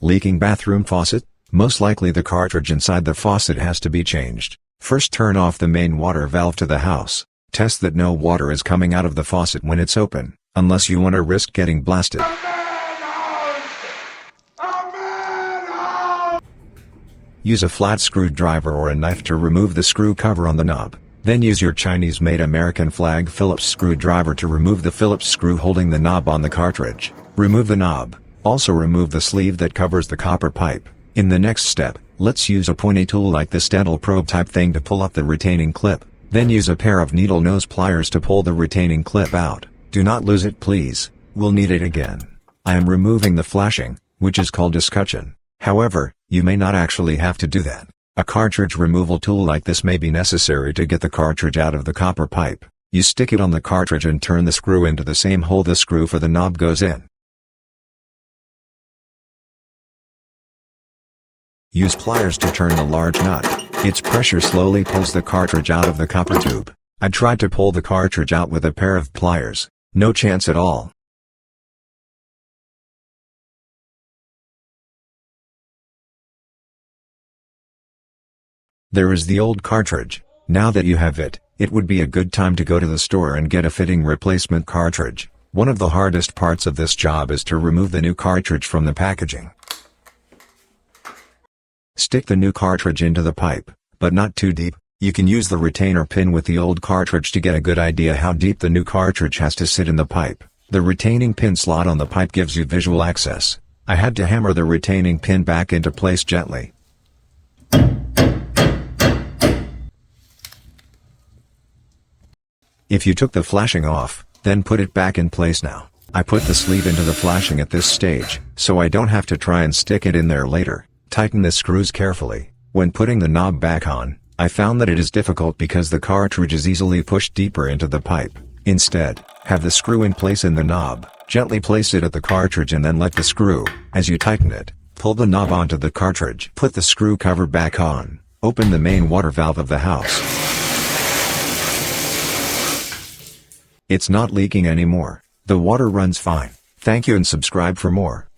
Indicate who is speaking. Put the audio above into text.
Speaker 1: Leaking bathroom faucet? Most likely the cartridge inside the faucet has to be changed. First turn off the main water valve to the house. Test that no water is coming out of the faucet when it's open, unless you want to risk getting blasted. Use a flat screwdriver or a knife to remove the screw cover on the knob. Then use your Chinese-made American flag Phillips screwdriver to remove the Phillips screw holding the knob on the cartridge. Remove the knob. Also remove the sleeve that covers the copper pipe. In the next step, let's use a pointy tool like this dental probe type thing to pull up the retaining clip. Then use a pair of needle nose pliers to pull the retaining clip out. Do not lose it please, we'll need it again. I am removing the flashing, which is called escutcheon. However, you may not actually have to do that. A cartridge removal tool like this may be necessary to get the cartridge out of the copper pipe. You stick it on the cartridge and turn the screw into the same hole the screw for the knob goes in. Use pliers to turn the large nut. Its pressure slowly pulls the cartridge out of the copper tube. I tried to pull the cartridge out with a pair of pliers. No chance at all. There is the old cartridge. Now that you have it, it would be a good time to go to the store and get a fitting replacement cartridge. One of the hardest parts of this job is to remove the new cartridge from the packaging. Stick the new cartridge into the pipe, but not too deep. You can use the retainer pin with the old cartridge to get a good idea how deep the new cartridge has to sit in the pipe. The retaining pin slot on the pipe gives you visual access. I had to hammer the retaining pin back into place gently. If you took the flashing off, then put it back in place now. I put the sleeve into the flashing at this stage, so I don't have to try and stick it in there later. Tighten the screws carefully. When putting the knob back on, I found that it is difficult because the cartridge is easily pushed deeper into the pipe. Instead, have the screw in place in the knob, gently place it at the cartridge and then let the screw. As you tighten it, pull the knob onto the cartridge. Put the screw cover back on. Open the main water valve of the house. It's not leaking anymore. The water runs fine. Thank you and subscribe for more.